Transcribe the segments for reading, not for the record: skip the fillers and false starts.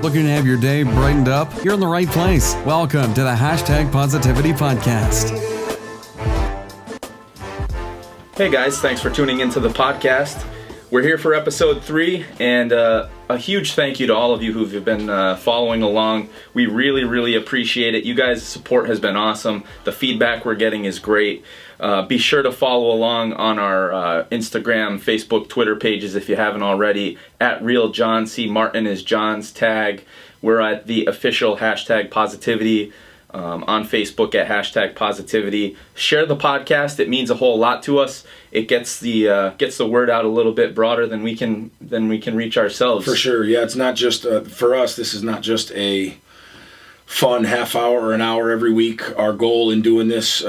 Looking to have your day brightened up? You're in the right place. Welcome to the #Positivity Podcast. Hey guys, thanks for tuning into the podcast. We're here for episode 3, and a huge thank you to all of you who've been following along. We really, really appreciate it. You guys' support has been awesome. The feedback we're getting is great. Be sure to follow along on our Instagram, Facebook, Twitter pages if you haven't already. At RealJohn, see Martin is John's tag. We're at the official #Positivity on Facebook at #Positivity. Share the podcast. It means a whole lot to us. It gets the word out a little bit broader than we can reach ourselves. For sure, yeah. It's not just for us. This is not just a fun half hour or an hour every week. Our goal in doing this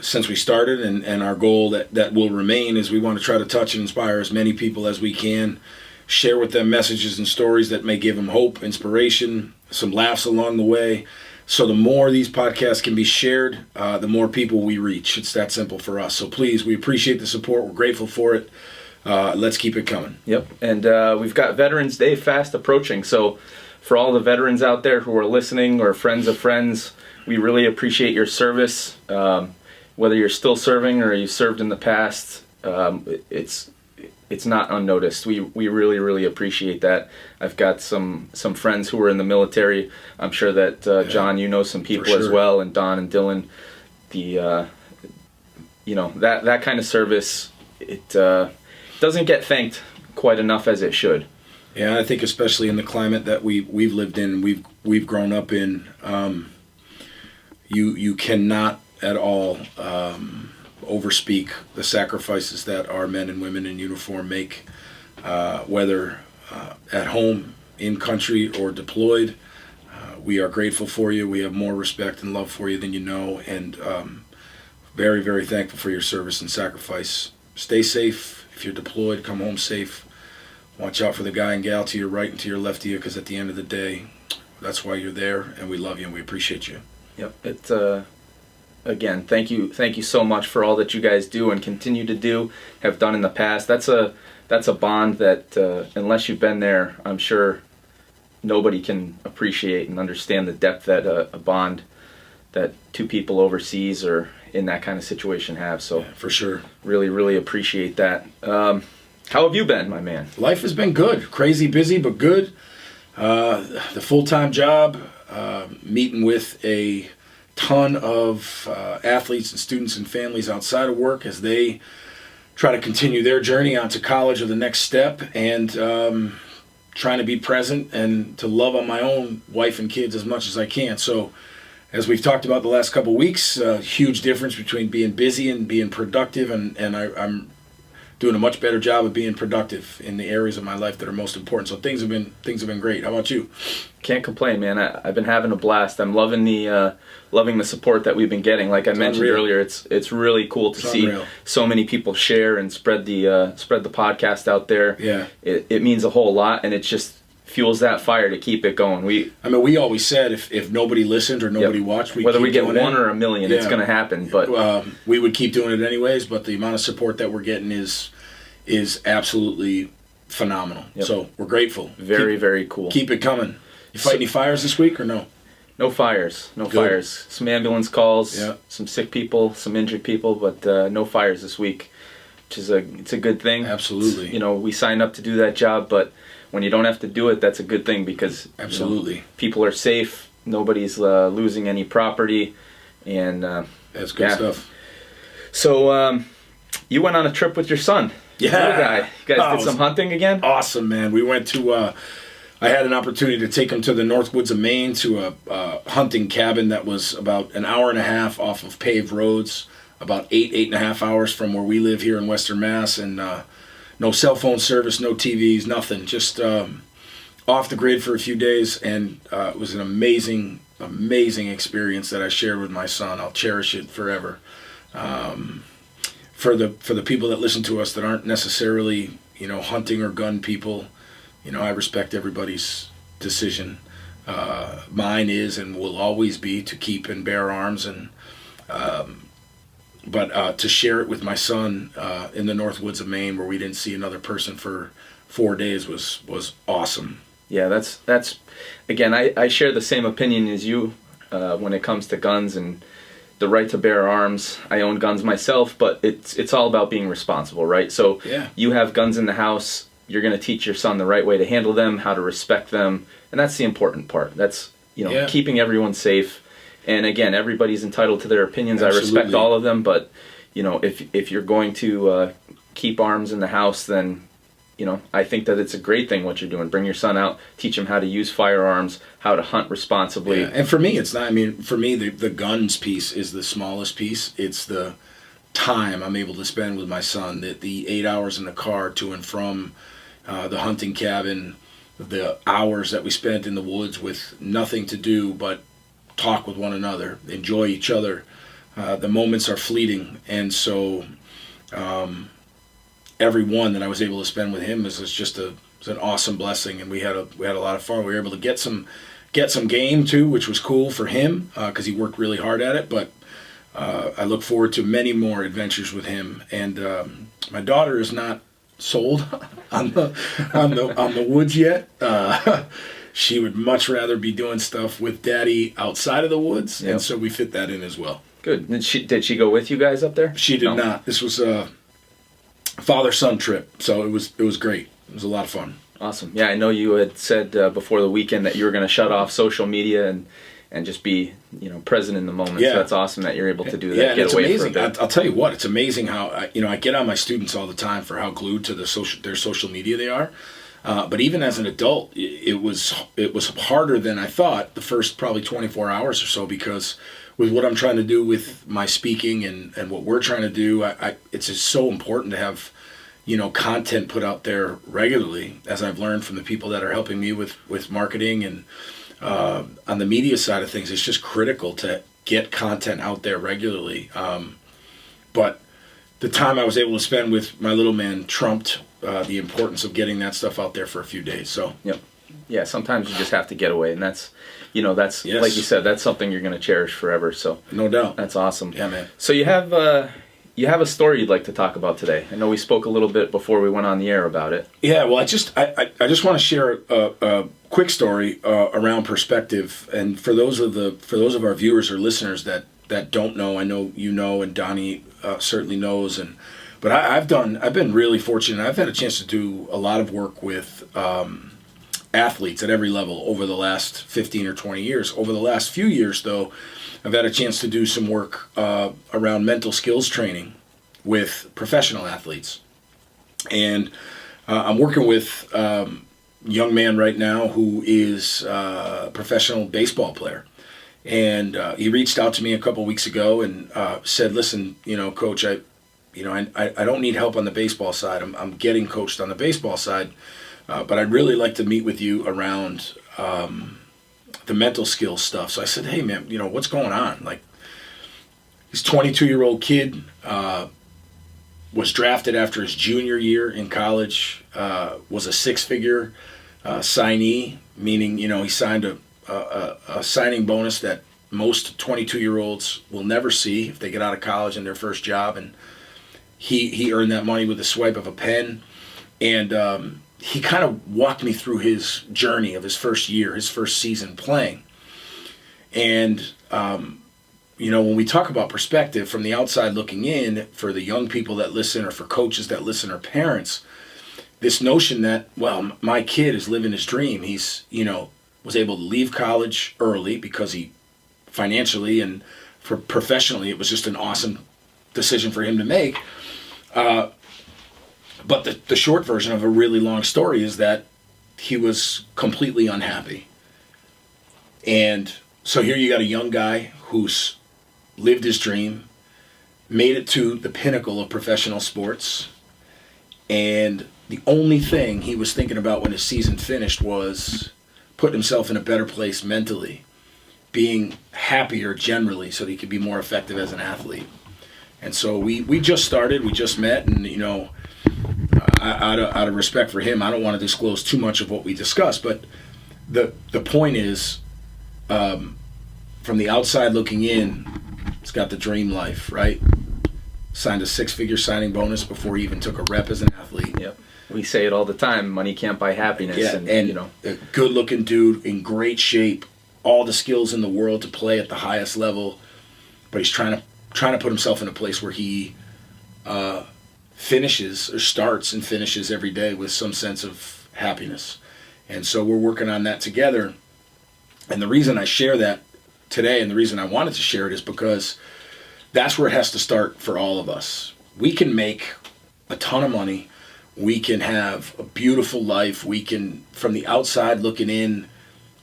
since we started, and our goal that will remain, is we want to try to touch and inspire as many people as we can. Share with them messages and stories that may give them hope, inspiration, some laughs along the way. So the more these podcasts can be shared, the more people we reach. It's that simple for us. So please, we appreciate the support. We're grateful for it. Let's keep it coming. Yep. And we've got Veterans Day fast approaching. So for all the veterans out there who are listening, or friends of friends, we really appreciate your service. Whether you're still serving or you served in the past, it's not unnoticed. We really, really appreciate that. I've got some friends who were in the military. I'm sure that John, you know some people as well, and Don and Dylan. That kind of service, it doesn't get thanked quite enough as it should. Yeah, I think especially in the climate that we've lived in, we've grown up in, you cannot at all overspeak the sacrifices that our men and women in uniform make, whether at home, in country, or deployed. We are grateful for you. We have more respect and love for you than you know, and very, very thankful for your service and sacrifice. Stay safe. If you're deployed, come home safe. Watch out for the guy and gal to your right and to your left of you, because at the end of the day, that's why you're there, and we love you and we appreciate you. Yep. Again, thank you so much for all that you guys do and continue to do, have done in the past. That's a bond that unless you've been there, I'm sure nobody can appreciate and understand the depth that a bond that two people overseas or in that kind of situation have. So yeah, for sure, really, really appreciate that. How have you been, my man? Life has been good. Crazy busy, but good. The full-time job, meeting with a ton of athletes and students and families outside of work as they try to continue their journey onto college or the next step, and trying to be present and to love on my own wife and kids as much as I can. So as we've talked about the last couple of weeks, huge difference between being busy and being productive, and I'm doing a much better job of being productive in the areas of my life that are most important. So things have been great. How about you? Can't complain, man. I've been having a blast. I'm loving the support that we've been getting. Like I mentioned earlier, it's really cool to see so many people share and spread the podcast out there. Yeah, it means a whole lot, and it just fuels that fire to keep it going. We always said if nobody listened or nobody watched, whether we get 1 or a million, it's going to happen. But we would keep doing it anyways. But the amount of support that we're getting is absolutely phenomenal. Yep. So we're grateful. Very cool. Keep it coming. You fight any fires this week or no? No fires. No Good. Fires. Some ambulance calls. Yeah. Some sick people. Some injured people. But no fires this week, which is it's a good thing. Absolutely. We signed up to do that job, but when you don't have to do it, that's a good thing, because absolutely people are safe. Nobody's losing any property, and that's good stuff. So you went on a trip with your son. Yeah. Little guy. You guys did some hunting again? Awesome, man. We went to I had an opportunity to take him to the North Woods of Maine to a hunting cabin that was about an hour and a half off of paved roads, about 8.5 hours from where we live here in Western Mass, and no cell phone service, no TVs, nothing. Just off the grid for a few days, and it was an amazing experience that I shared with my son. I'll cherish it forever. For the people that listen to us that aren't necessarily hunting or gun people, I respect everybody's decision. Mine is and will always be to keep and bear arms, and but to share it with my son in the North Woods of Maine, where we didn't see another person for 4 days, was awesome. Yeah, that's again, I share the same opinion as you when it comes to guns and the right to bear arms. I own guns myself, but it's all about being responsible, right? So you have guns in the house, you're going to teach your son the right way to handle them, how to respect them, and that's the important part. That's, keeping everyone safe. And again, everybody's entitled to their opinions. Absolutely. I respect all of them, but if you're going to keep arms in the house, then I think that it's a great thing what you're doing. Bring your son out, teach him how to use firearms, how to hunt responsibly. Yeah. And for me, it's not. I mean, for me, the guns piece is the smallest piece. It's the time I'm able to spend with my son. The 8 hours in the car to and from the hunting cabin, the hours that we spent in the woods with nothing to do but talk with one another, enjoy each other. The moments are fleeting, and so every one that I was able to spend with him is just an awesome blessing, and we had a lot of fun. We were able to get some game too, which was cool for him because he worked really hard at it. But I look forward to many more adventures with him. And my daughter is not sold on the woods yet. She would much rather be doing stuff with Daddy outside of the woods, and so we fit that in as well. Good. Did she go with you guys up there? She did not. This was a father-son trip, so it was great. It was a lot of fun. Awesome. Yeah, I know you had said before the weekend that you were going to shut off social media and just be present in the moment. Yeah. So that's awesome that you're able to do that. Yeah, Get it's away amazing. for a bit. I'll tell you what, it's amazing how I get on my students all the time for how glued to their social media they are. But even as an adult, it was harder than I thought the first probably 24 hours or so, because with what I'm trying to do with my speaking and what we're trying to do, it's just so important to have content put out there regularly, as I've learned from the people that are helping me with marketing and on the media side of things. It's just critical to get content out there regularly. But the time I was able to spend with my little man trumped the importance of getting that stuff out there for a few days. So yeah, sometimes you just have to get away, and that's Yes. like you said, that's something you're going to cherish forever. So no doubt, that's awesome. Yeah, man. So you have a story you'd like to talk about today. I know we spoke a little bit before we went on the air about it. Yeah, well, I just want to share a quick story around perspective, and for those of our viewers or listeners that don't know, I know you know, and Donnie certainly knows, but I've been really fortunate. I've had a chance to do a lot of work with athletes at every level over the last 15 or 20 years. Over the last few years, though, I've had a chance to do some work around mental skills training with professional athletes. And I'm working with a young man right now who is a professional baseball player. And he reached out to me a couple weeks ago and said, listen, Coach, I don't need help on the baseball side. I'm getting coached on the baseball side, but I'd really like to meet with you around the mental skills stuff. So I said, hey, man, what's going on? Like, he's a 22-year-old kid, was drafted after his junior year in college, was a six-figure signee, meaning, he signed a signing bonus that most 22-year-olds will never see if they get out of college in their first job. And he earned that money with a swipe of a pen. And he kind of walked me through his journey of his first year, his first season playing. And, when we talk about perspective from the outside looking in, for the young people that listen or for coaches that listen or parents, this notion that, well, my kid is living his dream. He's, was able to leave college early because he financially and professionally, it was just an awesome decision for him to make. But the short version of a really long story is that he was completely unhappy. And so here you got a young guy who's lived his dream, made it to the pinnacle of professional sports, and the only thing he was thinking about when his season finished was putting himself in a better place mentally, being happier generally so that he could be more effective as an athlete. And so we just started, we just met, and out of respect for him, I don't want to disclose too much of what we discussed, but the point is, from the outside looking in, he's got the dream life, right? Signed a six-figure signing bonus before he even took a rep as an athlete. Yep. we say it all the time, money can't buy happiness. Yeah, and you know, a good-looking dude in great shape, all the skills in the world to play at the highest level, but he's trying to put himself in a place where he finishes or starts and finishes every day with some sense of happiness. And so we're working on that together. And the reason I share that today, and the reason I wanted to share it, is because that's where it has to start for all of us. We can make a ton of money. We can have a beautiful life. We can, from the outside looking in,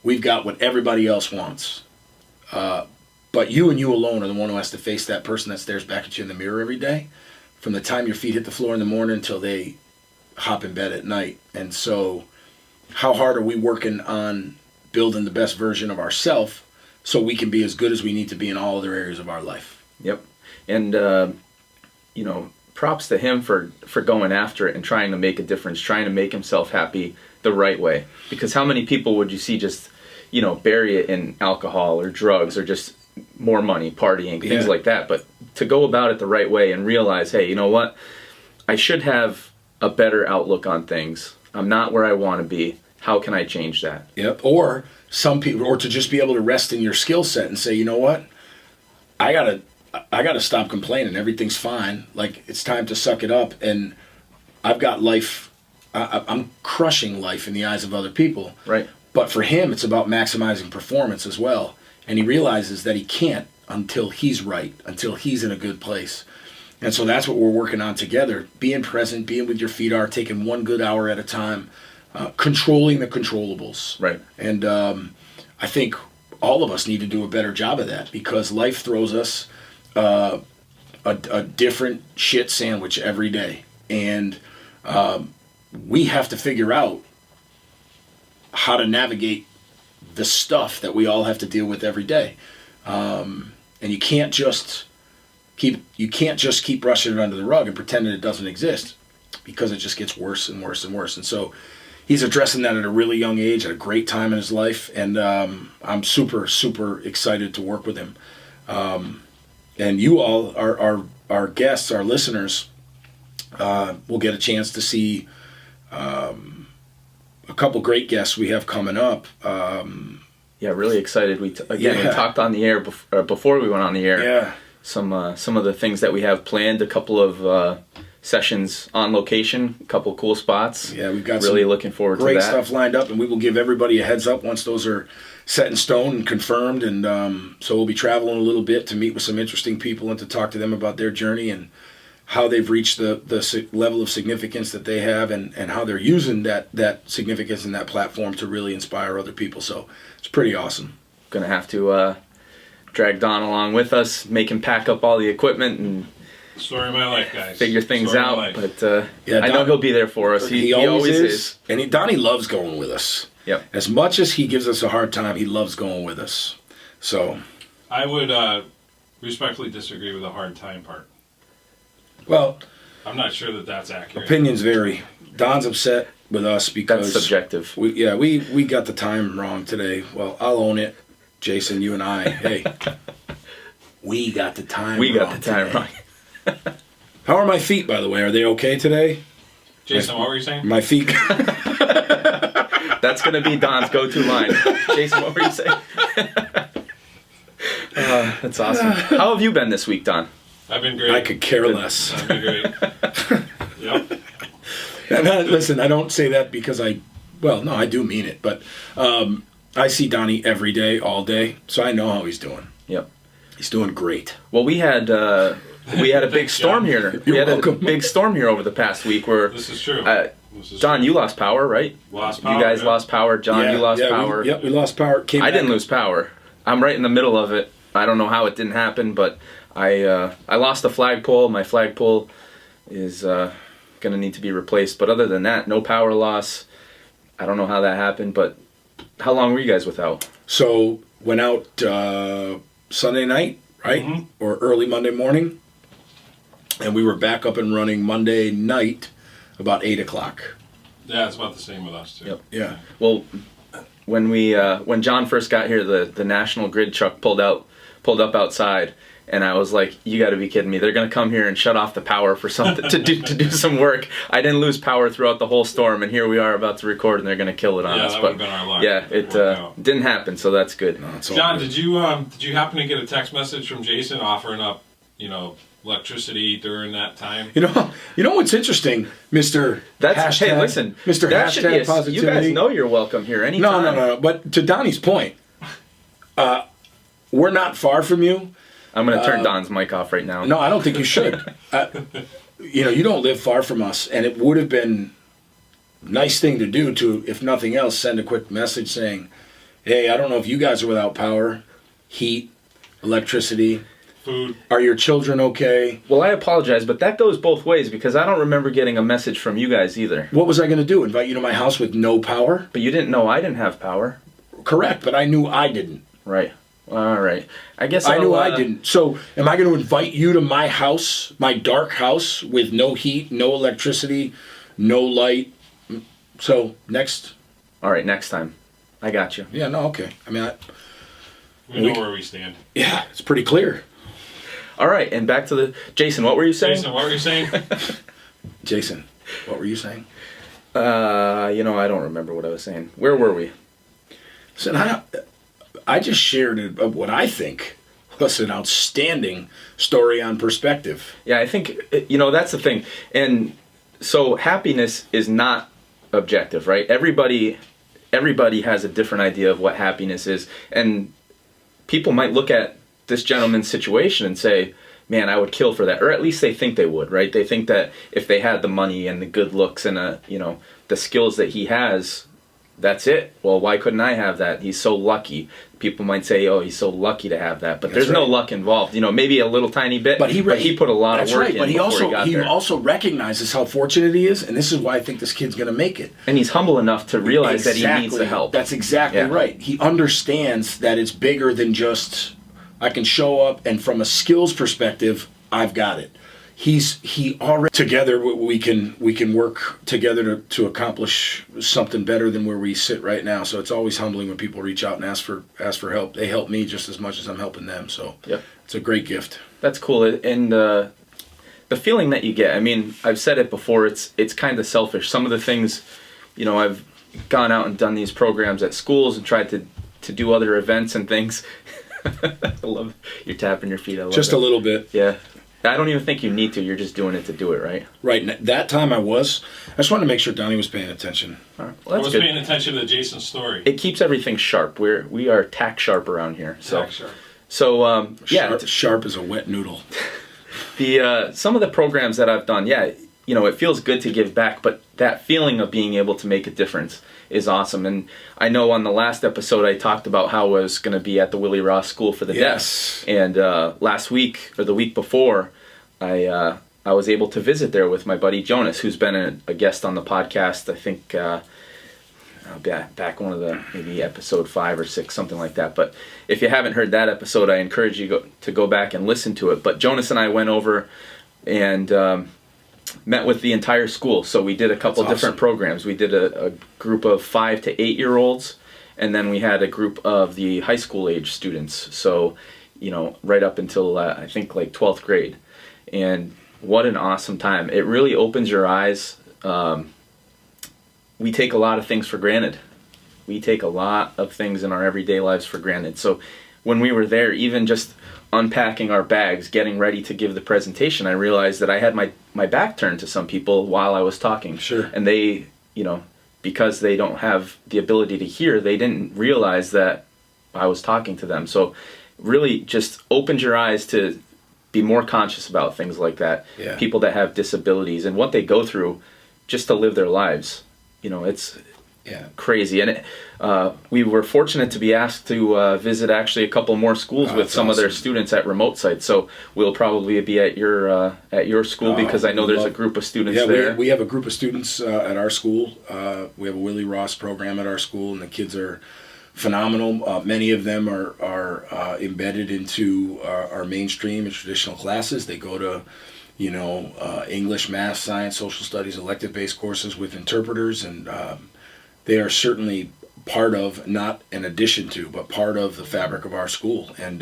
we've got what everybody else wants. But you and you alone are the one who has to face that person that stares back at you in the mirror every day, from the time your feet hit the floor in the morning until they hop in bed at night. And so how hard are we working on building the best version of ourselves so we can be as good as we need to be in all other areas of our life? Yep. And, you know, props to him for going after it and trying to make a difference, trying to make himself happy the right way. Because how many people would you see just, you know, bury it in alcohol or drugs or just more money, partying, things like that. But to go about it the right way and realize, hey, you know what? I should have a better outlook on things. I'm not where I want to be. How can I change that? Yep. Or some people, or to just be able to rest in your skill set and say, you know what? I gotta stop complaining. Everything's fine. Like, it's time to suck it up. And I've got life. I'm crushing life in the eyes of other people. Right. But for him, it's about maximizing performance as well. And he realizes that he can't until he's right, until he's in a good place. And so that's what we're working on together. Being present, being with your feet are, taking one good hour at a time, controlling the controllables. Right. And I think all of us need to do a better job of that, because life throws us a different shit sandwich every day. And we have to figure out how to navigate the stuff that we all have to deal with every day. And you can't just keep brushing it under the rug and pretending it doesn't exist, because it just gets worse and worse and worse. And so he's addressing that at a really young age, at a great time in his life, and I'm super, super excited to work with him. And you all, our guests, our listeners, will get a chance to see a couple great guests we have coming up. Yeah, really excited. We talked on the air before we went on the air. Yeah. Some of the things that we have planned, a couple of sessions on location, a couple cool spots. Yeah, we've got really looking forward to that. Great stuff lined up, and we will give everybody a heads up once those are set in stone and confirmed. And so we'll be traveling a little bit to meet with some interesting people and to talk to them about their journey and how they've reached the level of significance that they have, and how they're using that significance and that platform to really inspire other people. So it's pretty awesome. Gonna have to drag Don along with us, make him pack up all the equipment and story of my life, guys. Figure things Story of out. my life. But Don, I know he'll be there for us. He always is. And Donnie loves going with us. Yep. As much as he gives us a hard time, he loves going with us. So I would respectfully disagree with the hard time part. Well, I'm not sure that that's accurate. Opinions vary. Don's upset with us because that's subjective. We got the time wrong today. Well, I'll own it. Jason, you and I. Hey, we got the time. We wrong got the time today. wrong. How are my feet, by the way? Are they okay today? Jason, what were you saying? My feet. That's gonna be Don's go-to line. Jason, what were you saying? That's awesome. How have you been this week, Don? I've been great. I could care less. I've been great. Yep. Listen, I don't say that because I do mean it, but I see Donnie every day, all day, so I know how he's doing. Yep. He's doing great. Well, we had a big storm here. We You're had welcome. a big storm here over the past week where This is true. Don, you lost power, right? Lost power. You guys yeah. lost power. John, you lost power. We lost power. I didn't lose power. I'm right in the middle of it. I don't know how it didn't happen, but I lost a flagpole. My flagpole is going to need to be replaced. But other than that, no power loss. I don't know how that happened, but how long were you guys without? So went out Sunday night, right? Mm-hmm. Or early Monday morning. And we were back up and running Monday night about 8 o'clock. Yeah, it's about the same with us too. Yep. Yeah. Well, when John first got here, the National Grid truck pulled up outside, And I was like, you got to be kidding me. They're going to come here and shut off the power for something to do some work. I didn't lose power throughout the whole storm, and here we are about to record, and they're going to kill it on us. That would have been our luck. Yeah, it didn't happen, so that's good. No, John, did you happen to get a text message from Jason offering up, electricity during that time? You know what's interesting, Mr. Hey, listen, Mr. that should be Hashtag Positivity. You guys know you're welcome here anytime. No. But to Donnie's point, we're not far from you. I'm going to turn Don's mic off right now. No, I don't think you should. You don't live far from us, and it would have been a nice thing to do to, if nothing else, send a quick message saying, hey, I don't know if you guys are without power, heat, electricity. Food. Are your children okay? Well, I apologize, but that goes both ways because I don't remember getting a message from you guys either. What was I going to do? Invite you to my house with no power? But you didn't know I didn't have power. Correct, but I knew I didn't. Right. All right. I guess I knew I didn't. So, am I going to invite you to my house, my dark house, with no heat, no electricity, no light? So, next. All right, next time. I got you. Yeah, no, okay. I mean, we know where we stand. Yeah, it's pretty clear. All right, and back to the... Jason, what were you saying? Jason, what were you saying? Jason, what were you saying? I don't remember what I was saying. Where were we? Listen, I just shared what I think was an outstanding story on perspective. Yeah, I think, that's the thing. And so happiness is not objective, right? Everybody has a different idea of what happiness is. And people might look at this gentleman's situation and say, man, I would kill for that. Or at least they think they would, right? They think that if they had the money and the good looks and, the skills that he has, that's it. Well, why couldn't I have that? He's so lucky. People might say, oh, he's so lucky to have that. But there's no luck involved. Maybe a little tiny bit, but he put a lot of work in before he got there. He also recognizes how fortunate he is, and this is why I think this kid's going to make it. And he's humble enough to realize that he needs the help. That's exactly right. He understands that it's bigger than just, I can show up, and from a skills perspective, I've got it. He already together we can work together to accomplish something better than where we sit right now. So it's always humbling when people reach out and ask for help. They help me just as much as I'm helping them. So It's a great gift. That's cool. And the feeling that you get, I mean, I've said it before, it's kind of selfish. Some of the things, I've gone out and done these programs at schools and tried to do other events and things. I love you're tapping your feet. I love just it. A little bit. Yeah. I don't even think you need to. You're just doing it to do it, right? Right. That time I just wanted to make sure Donnie was paying attention. All right. Well, I was paying attention to Jason's story. It keeps everything sharp. We are tack sharp around here. Tack sharp. So sharp as a wet noodle. Some of the programs that I've done, it feels good to give back, but that feeling of being able to make a difference is awesome. And I know on the last episode I talked about how I was going to be at the Willie Ross School for the Deaf. And last week or the week before, I was able to visit there with my buddy Jonas, who's been a guest on the podcast. I think back one of the maybe episode 5 or 6, something like that. But if you haven't heard that episode, I encourage you to go back and listen to it. But Jonas and I went over and met with the entire school. So we did a couple different programs. We did a group of 5 to 8 year olds, and then we had a group of the high school age students. So, right up until I think like 12th grade. And what an awesome time. It really opens your eyes. We take a lot of things for granted. We take a lot of things in our everyday lives for granted. So when we were there, even just unpacking our bags, getting ready to give the presentation, I realized that I had my back turned to some people while I was talking. Sure. And they, because they don't have the ability to hear, they didn't realize that I was talking to them. So really just opened your eyes to be more conscious about things like that. Yeah. People that have disabilities and what they go through just to live their lives. It's crazy. And we were fortunate to be asked to visit actually a couple more schools with some of their students at remote sites. So we'll probably be at your school because I know there's a group of students there. We have a group of students at our school. We have a Willie Ross program at our school, and the kids are phenomenal. Many of them are embedded into our mainstream and traditional classes. They go to English, math, science, social studies, elective-based courses with interpreters, and they are certainly part of, not an addition to, but part of the fabric of our school. And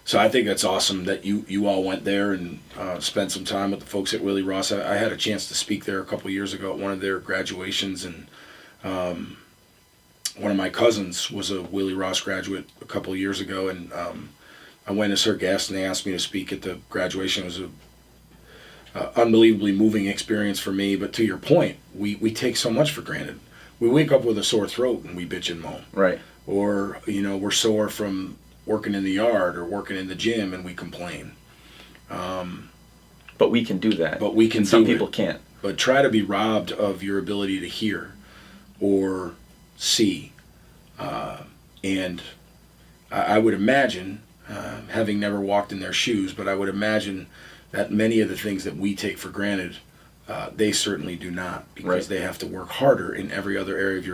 So I think that's awesome that you all went there and spent some time with the folks at Willie Ross. I had a chance to speak there a couple years ago at one of their graduations, and one of my cousins was a Willie Ross graduate a couple of years ago, and I went as her guest, and they asked me to speak at the graduation. It was a unbelievably moving experience for me. But to your point, we take so much for granted. We wake up with a sore throat and we bitch and moan. Right. Or, we're sore from working in the yard or working in the gym and we complain. But we can do that. But we can Some do people it. can't. But try to be robbed of your ability to hear or see. And I would imagine, having never walked in their shoes, but I would imagine that many of the things that we take for granted, they certainly do not, because Right. they have to work harder in every other area of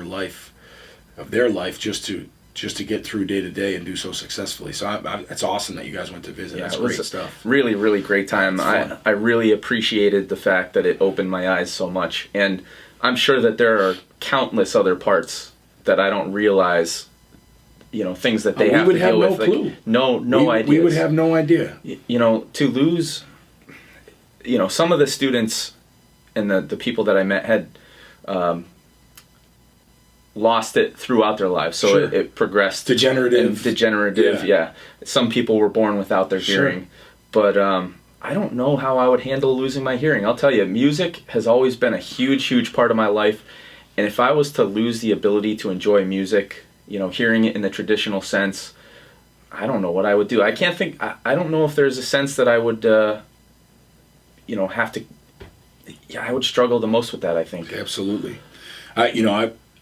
their life, just to get through day to day and do so successfully. So it's awesome that you guys went to visit. Yeah, That's it was great a stuff. Really, really great time. Fun. I really appreciated the fact that it opened my eyes so much. And I'm sure that there are countless other parts that I don't realize, things that they We have would to have deal no with. clue. No idea. We would have no idea. To lose, some of the students and the people that I met had lost it throughout their lives. So Sure. it progressed. Degenerative. Yeah. Some people were born without their Sure. hearing. But I don't know how I would handle losing my hearing. I'll tell you, music has always been a huge, huge part of my life. And if I was to lose the ability to enjoy music, hearing it in the traditional sense, I don't know what I would do. I can't think, I don't know if there's a sense that I would, have to, I would struggle the most with that, I think. Absolutely.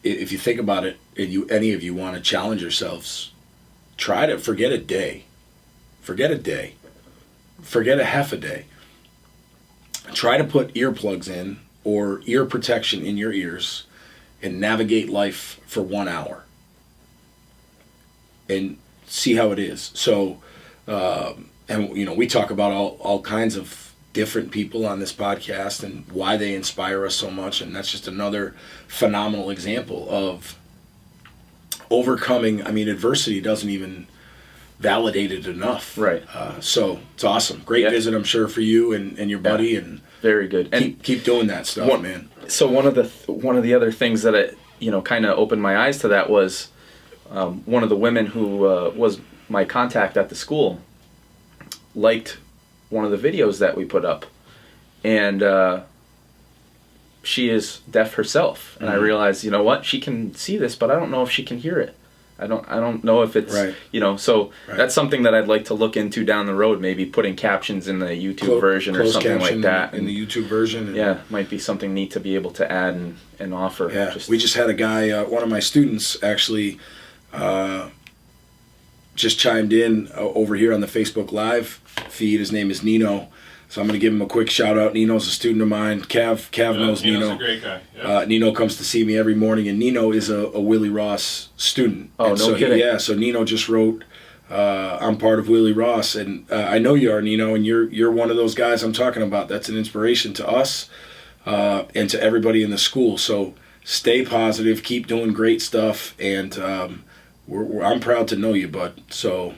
If you think about it, and any of you want to challenge yourselves, try to forget a day. Forget a day. Forget a half a day. Try to put earplugs in or ear protection in your ears and navigate life for 1 hour. And see how it is. So, we talk about all kinds of different people on this podcast and why they inspire us so much, and that's just another phenomenal example of overcoming. Adversity doesn't even validate it enough. Right. So it's awesome. Great Yeah. visit, I'm sure, for you and your buddy, Yeah. and Very good. And keep doing that stuff, man. So one of the other things that it kind of opened my eyes to that was one of the women who was my contact at the school liked one of the videos that we put up, and she is deaf herself, and I realized, she can see this, but I don't know if she can hear it. I don't know if it's Right. So Right. that's something that I'd like to look into down the road, maybe putting captions in the YouTube version or Closed something like caption that. in the YouTube version. And Yeah, might be something neat to be able to add and offer. Yeah, we just had a guy, one of my students actually just chimed in over here on the Facebook Live feed. His name is Nino. So I'm going to give him a quick shout out. Nino's a student of mine. Cav knows Nino's Nino. a great guy. Yeah. Nino comes to see me every morning, and Nino is a Willie Ross student. Oh, and no so kidding. So Nino just wrote, I'm part of Willie Ross, and I know you are, Nino, and you're one of those guys I'm talking about. That's an inspiration to us and to everybody in the school. So stay positive, keep doing great stuff, and I'm proud to know you, bud. So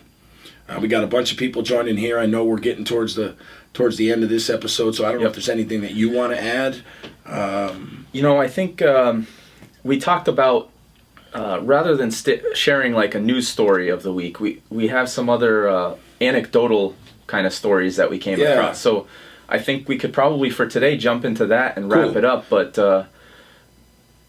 we got a bunch of people joining here. I know we're getting towards the end of this episode, so I don't know if there's anything that you want to add. I think we talked about rather than sharing like a news story of the week, we have some other anecdotal kind of stories that we came across. So I think we could probably for today jump into that and wrap it up. But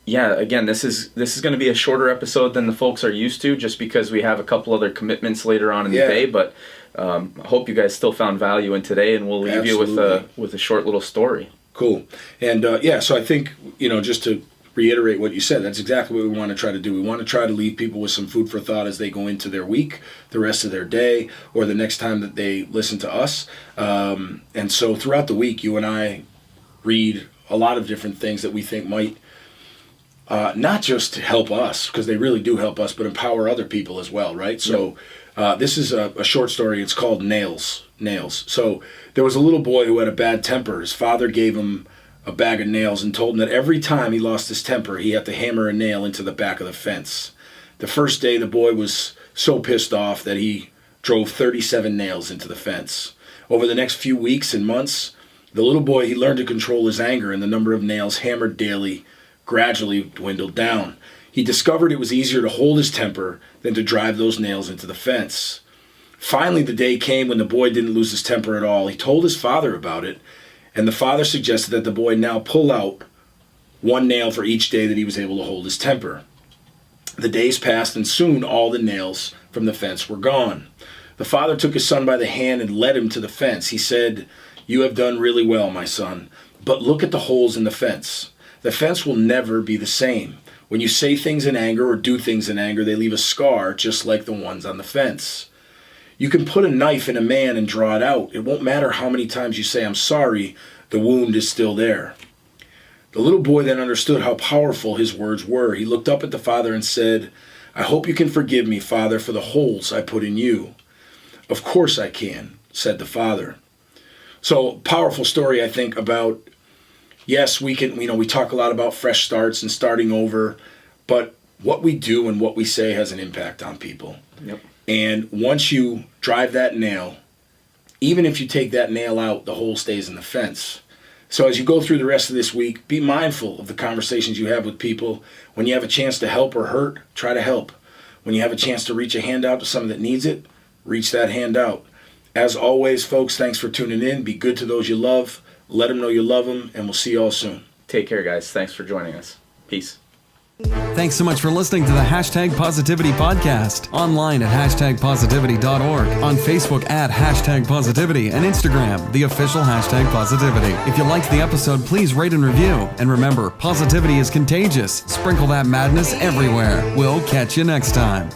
again, this is going to be a shorter episode than the folks are used to, just because we have a couple other commitments later on in the day. But I hope you guys still found value in today, and we'll leave you with a short little story. Cool. And so I think, just to reiterate what you said, that's exactly what we want to try to do. We want to try to leave people with some food for thought as they go into their week, the rest of their day, or the next time that they listen to us. And so throughout the week, you and I read a lot of different things that we think might not just help us, because they really do help us, but empower other people as well, right? So this is a short story. It's called Nails. So there was a little boy who had a bad temper. His father gave him a bag of nails and told him that every time he lost his temper, he had to hammer a nail into the back of the fence. The first day, the boy was so pissed off that he drove 37 nails into the fence. Over the next few weeks and months, the little boy, he learned to control his anger, and the number of nails hammered daily gradually dwindled down. He discovered it was easier to hold his temper than to drive those nails into the fence. Finally, the day came when the boy didn't lose his temper at all. He told his father about it, and the father suggested that the boy now pull out one nail for each day that he was able to hold his temper. The days passed, and soon all the nails from the fence were gone. The father took his son by the hand and led him to the fence. He said, "You have done really well, my son, but look at the holes in the fence. The fence will never be the same. When you say things in anger or do things in anger, they leave a scar just like the ones on the fence. You can put a knife in a man and draw it out. It won't matter how many times you say, 'I'm sorry,' the wound is still there." The little boy then understood how powerful his words were. He looked up at the father and said, "I hope you can forgive me, Father, for the holes I put in you." "Of course I can," said the father. So, powerful story, I think, about, yes, we talk a lot about fresh starts and starting over, but what we do and what we say has an impact on people. Yep. And once you drive that nail, even if you take that nail out, the hole stays in the fence. So as you go through the rest of this week, be mindful of the conversations you have with people. When you have a chance to help or hurt, try to help. When you have a chance to reach a hand out to someone that needs it, reach that hand out. As always, folks, thanks for tuning in. Be good to those you love. Let them know you love them, and we'll see you all soon. Take care, guys. Thanks for joining us. Peace. Thanks so much for listening to the Hashtag Positivity Podcast. Online at hashtagpositivity.org, on Facebook at Hashtag Positivity, and Instagram, the official Hashtag Positivity. If you liked the episode, please rate and review. And remember, positivity is contagious. Sprinkle that madness everywhere. We'll catch you next time.